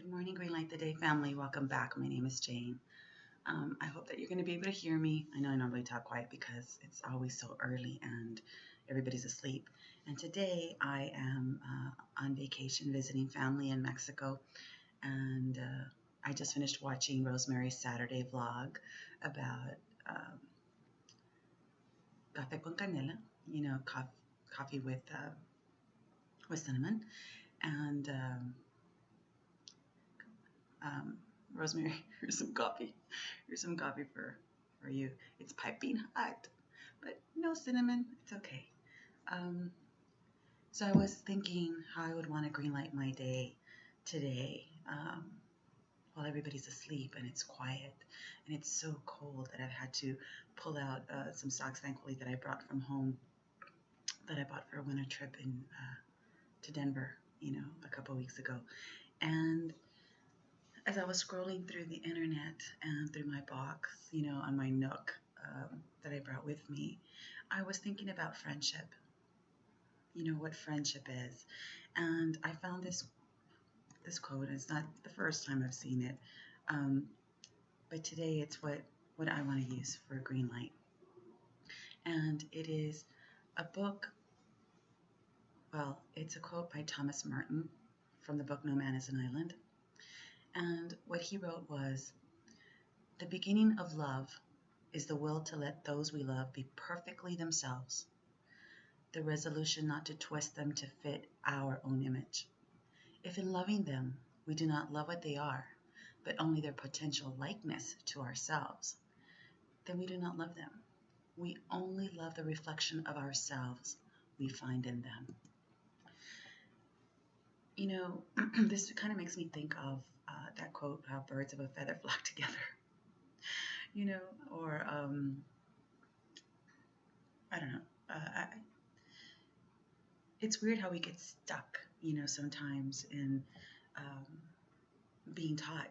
Good morning, Green Light the Day family. Welcome back. My name is Jane. I hope that you're going to be able to hear me. I know I normally talk quiet because it's always so early and everybody's asleep. And today I am on vacation visiting family in Mexico. And I just finished watching Rosemary's Saturday vlog about café con canela, coffee with cinnamon. And Rosemary, here's some coffee. Here's some coffee for you. It's piping hot, but no cinnamon. It's okay. So I was thinking how I would want to green light my day today while everybody's asleep and it's quiet and it's so cold that I've had to pull out some socks, thankfully, that I brought from home that I bought for a winter trip to Denver, a couple weeks ago. And as I was scrolling through the internet and through my box, on my Nook that I brought with me, I was thinking about friendship, what friendship is. And I found this quote, and it's not the first time I've seen it, but today it's what I want to use for a green light. And it is a book, it's a quote by Thomas Merton from the book No Man is an Island. And what he wrote was, "The beginning of love is the will to let those we love be perfectly themselves, the resolution not to twist them to fit our own image. If in loving them we do not love what they are, but only their potential likeness to ourselves, then we do not love them. We only love the reflection of ourselves we find in them." This kind of makes me think of that quote, how birds of a feather flock together, or I don't know. It's weird how we get stuck, sometimes in being taught,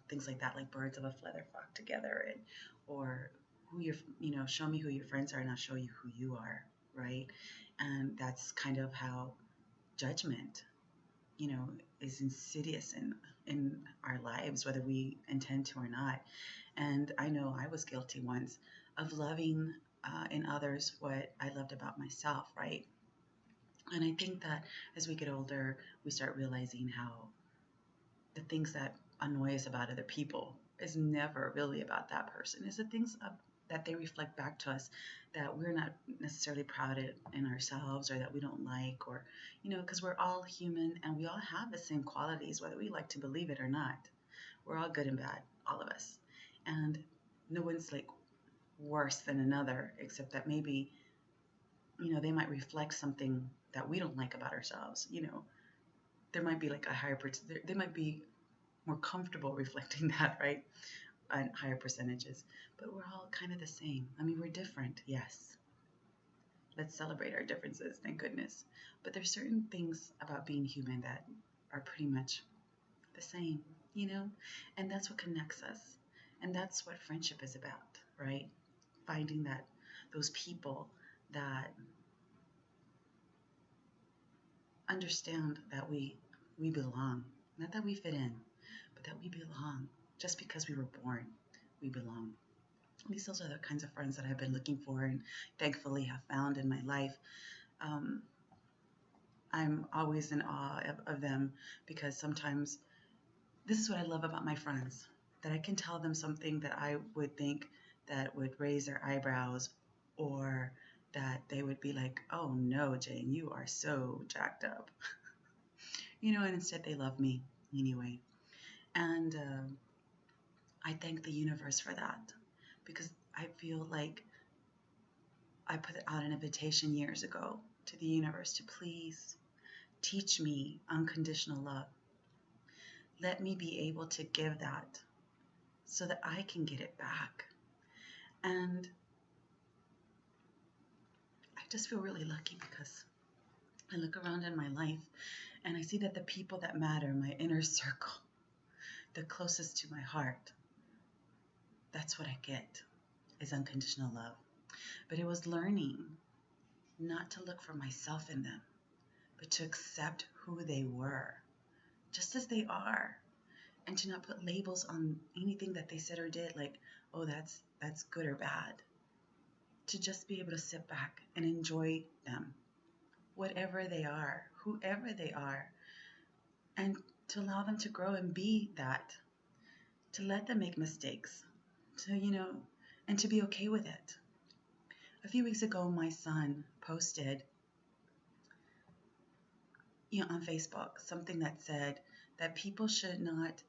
things like that, like birds of a feather flock together, or who show me who your friends are and I'll show you who you are, right? And that's kind of how judgment, is insidious in our lives, whether we intend to or not. And I know I was guilty once of loving in others what I loved about myself, right? And I think that as we get older, we start realizing how the things that annoy us about other people is never really about that person. It's the things that they reflect back to us that we're not necessarily proud in ourselves, or that we don't like, or, because we're all human and we all have the same qualities, whether we like to believe it or not. We're all good and bad, all of us. And no one's like worse than another, except that maybe, they might reflect something that we don't like about ourselves. There might be like a higher, they might be more comfortable reflecting that, right? And higher percentages, but we're all kind of the same. I mean, we're different, yes. Let's celebrate our differences, thank goodness. But there's certain things about being human that are pretty much the same, and that's what connects us. And that's what friendship is about, right? Finding those people that understand that we belong, not that we fit in, but that we belong. Just because we were born, we belong. Those are the kinds of friends that I've been looking for and thankfully have found in my life. I'm always in awe of them, because sometimes this is what I love about my friends, that I can tell them something that I would think that would raise their eyebrows, or that they would be like, "Oh no, Jane, you are so jacked up." And instead they love me anyway. And I thank the universe for that, because I feel like I put out an invitation years ago to the universe to please teach me unconditional love. Let me be able to give that so that I can get it back. And I just feel really lucky, because I look around in my life and I see that the people that matter, my inner circle, the closest to my heart, that's what I get, is unconditional love. But it was learning not to look for myself in them, but to accept who they were, just as they are. and to not put labels on anything that they said or did, like, oh, that's good or bad. To just be able to sit back and enjoy them, whatever they are, whoever they are, and to allow them to grow and be that, to let them make mistakes, to, and to be okay with it. A few weeks ago, my son posted, on Facebook, something that said that people should not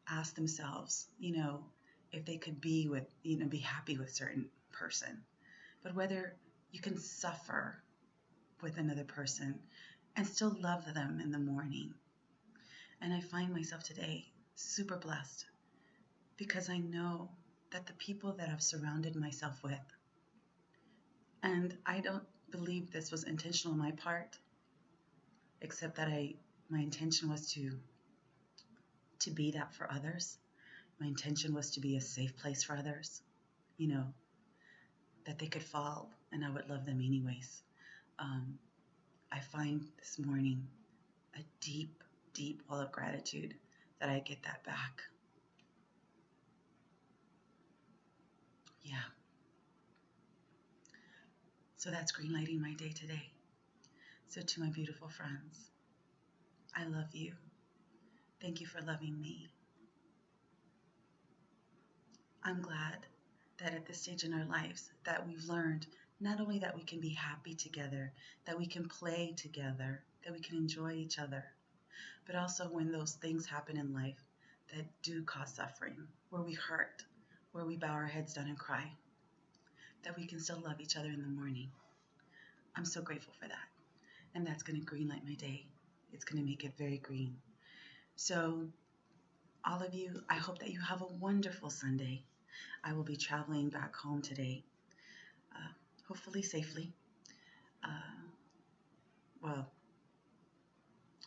ask themselves, if they could be with, be happy with a certain person, but whether you can suffer with another person and still love them in the morning. And I find myself today super blessed because I know that the people that I've surrounded myself with, and I don't believe this was intentional on my part, except that my intention was to be that for others. My intention was to be a safe place for others, that they could fall and I would love them anyways. I find this morning a deep, deep well of gratitude that I get that back. Yeah. So that's greenlighting my day today. So to my beautiful friends, I love you. Thank you for loving me. I'm glad that at this stage in our lives that we've learned not only that we can be happy together, that we can play together, that we can enjoy each other, but also when those things happen in life that do cause suffering, where we hurt, where we bow our heads down and cry, that we can still love each other in the morning. I'm so grateful for that. And that's going to greenlight my day. It's going to make it very green. So all of you, I hope that you have a wonderful Sunday. I will be traveling back home today, hopefully safely. Well,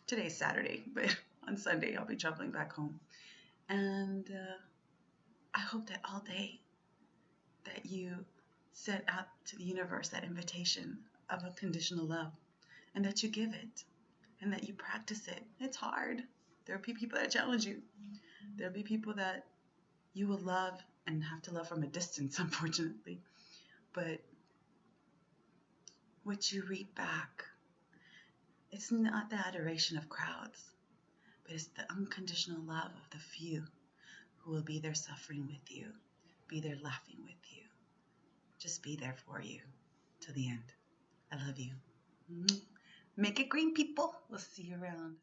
today's Saturday, but on Sunday I'll be traveling back home. And I hope that all day that you set out to the universe that invitation of unconditional love, and that you give it, and that you practice it. It's hard. There'll be people that challenge you. There'll be people that you will love and have to love from a distance, unfortunately. But what you reap back, it's not the adoration of crowds, but it's the unconditional love of the few who will be there suffering with you, be there laughing with you, just be there for you to the end. I love you. Make it green, people. We'll see you around.